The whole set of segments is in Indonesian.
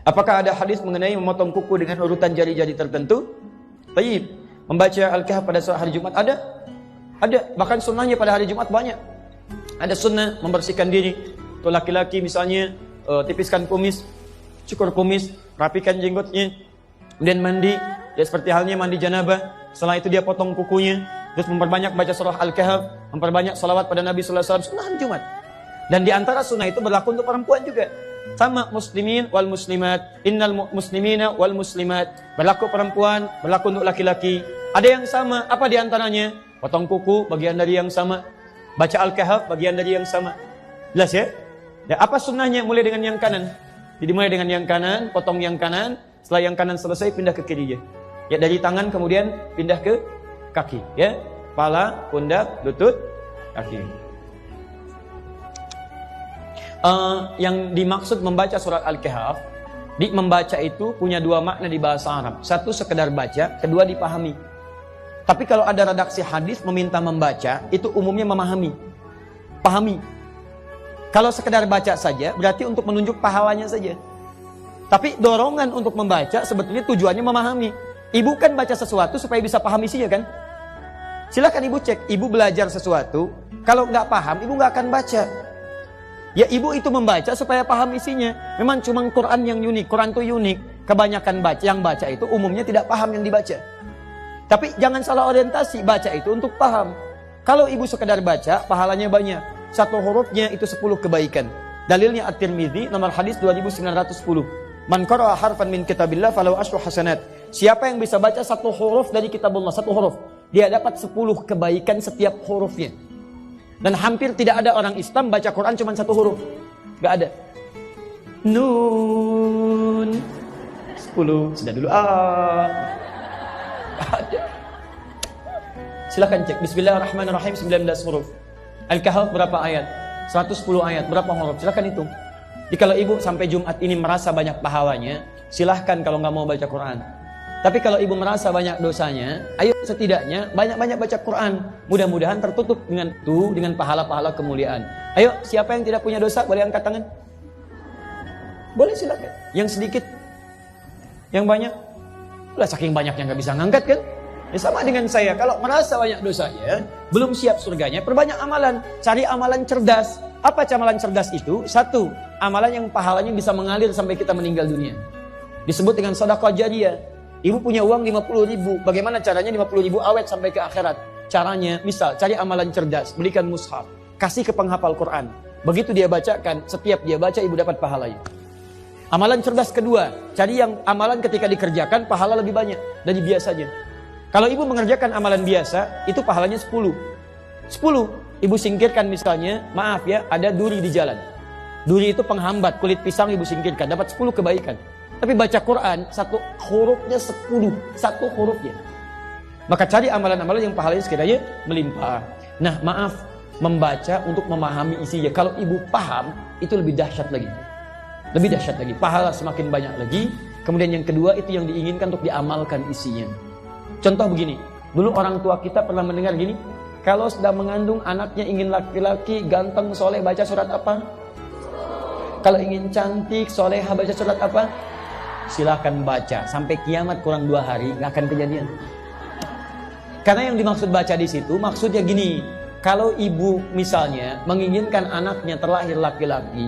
Apakah ada hadis mengenai memotong kuku dengan urutan jari-jari tertentu? Tayyib. Membaca Al-Kahf pada hari Jumat ada? Ada. Bahkan sunnahnya pada hari Jumat banyak. Ada sunnah membersihkan diri. Untuk laki-laki misalnya tipiskan kumis, cukur kumis, rapikan jenggotnya, kemudian mandi. Ya seperti halnya mandi janabah. Setelah itu dia potong kukunya, terus memperbanyak baca surah Al-Kahf, memperbanyak salawat pada Nabi sallallahu alaihi wasallam. Sunnah Jumat. Dan di antara sunnah itu berlaku untuk perempuan juga. Sama muslimin wal muslimat, innal muslimina wal muslimat. Berlaku perempuan, berlaku untuk laki-laki. Ada yang sama, apa di antaranya? Potong kuku, bagian dari yang sama. Baca Al-Kahf, bagian dari yang sama. Jelas ya? Ya, apa sunnahnya? Mulai dengan yang kanan. Jadi mulai dengan yang kanan, potong yang kanan. Setelah yang kanan selesai, pindah ke kirinya. Ya, dari tangan kemudian pindah ke kaki. Ya, kepala, pundak, lutut, kaki. Yang dimaksud membaca surat Al-Kahf, membaca itu punya dua makna di bahasa Arab. Satu sekedar baca, kedua dipahami. Tapi kalau ada redaksi hadis meminta membaca, itu umumnya memahami. Pahami. Kalau sekedar baca saja, berarti untuk menunjuk pahalanya saja. Tapi dorongan untuk membaca sebetulnya tujuannya memahami. Ibu kan baca sesuatu supaya bisa paham isinya kan? Silakan ibu cek, ibu belajar sesuatu, kalau nggak paham, ibu nggak akan baca. Ya ibu itu membaca supaya paham isinya. Memang cuma Quran yang unik, Quran itu unik. Kebanyakan yang baca itu umumnya tidak paham yang dibaca. Tapi jangan salah orientasi, baca itu untuk paham. Kalau ibu sekedar baca, pahalanya banyak. Satu hurufnya itu 10 kebaikan. Dalilnya At-Tirmidzi nomor hadis 2910. Man qara'a harfan min kitabillah falahu asyru hasanat. Siapa yang bisa baca satu huruf dari kitabullah, satu huruf, dia dapat 10 kebaikan setiap hurufnya. Dan hampir tidak ada orang Islam baca Quran cuma satu huruf. Gak ada. Nun 10. Sudah dulu. Ada. Silakan cek. Bismillahirrahmanirrahim 19 huruf. Al-Kahf berapa ayat? 110 ayat. Berapa huruf? Silakan hitung. Jadi kalau ibu sampai Jumat ini merasa banyak pahalanya, silahkan kalau nggak mau baca Quran. Tapi kalau ibu merasa banyak dosanya, ayo setidaknya banyak-banyak baca Quran. Mudah-mudahan tertutup dengan itu, dengan pahala-pahala kemuliaan. Ayo, siapa yang tidak punya dosa boleh angkat tangan? Boleh silakan. Yang sedikit, yang banyak, lah saking banyaknya nggak bisa ngangkat kan? Ya sama dengan saya, kalau merasa banyak dosanya, belum siap surganya, perbanyak amalan. Cari amalan cerdas. Apa amalan cerdas itu? Satu, amalan yang pahalanya bisa mengalir sampai kita meninggal dunia. Disebut dengan sedekah jariyah. Ibu punya uang 50.000. Bagaimana caranya 50.000 awet sampai ke akhirat? Caranya, misal cari amalan cerdas, belikan mushaf, kasih ke penghafal Quran. Begitu dia bacakan, setiap dia baca ibu dapat pahalanya. Amalan cerdas kedua, cari yang amalan ketika dikerjakan pahala lebih banyak dari biasanya. Kalau ibu mengerjakan amalan biasa, itu pahalanya 10. 10, ibu singkirkan misalnya, maaf ya, ada duri di jalan. Duri itu penghambat, kulit pisang ibu singkirkan, dapat 10 kebaikan. Tapi baca Quran, satu hurufnya 10, satu hurufnya. Maka cari amalan-amalan yang pahalanya sekiranya melimpah. Nah maaf, membaca untuk memahami isinya. Kalau ibu paham, itu lebih dahsyat lagi. Lebih dahsyat lagi, pahala semakin banyak lagi. Kemudian yang kedua, itu yang diinginkan untuk diamalkan isinya. Contoh begini, dulu orang tua kita pernah mendengar gini, kalau sedang mengandung anaknya ingin laki-laki, ganteng, soleh, baca surat apa? Kalau ingin cantik, soleha, baca surat apa? Silakan baca, sampai kiamat kurang 2 hari, gak akan kejadian. Karena yang dimaksud baca di situ, maksudnya gini, kalau ibu misalnya menginginkan anaknya terlahir laki-laki,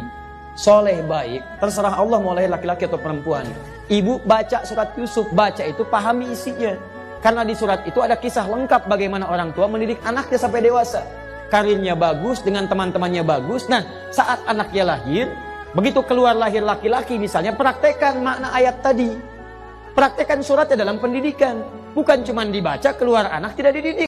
soleh baik, terserah Allah mau lahir laki-laki atau perempuan. Ibu baca surat Yusuf, baca itu pahami isinya. Karena di surat itu ada kisah lengkap bagaimana orang tua mendidik anaknya sampai dewasa. Karirnya bagus, dengan teman-temannya bagus. Nah, saat anaknya lahir, begitu keluar lahir laki-laki misalnya, praktekkan makna ayat tadi. Praktekkan suratnya dalam pendidikan. Bukan cuma dibaca, keluar anak tidak dididik.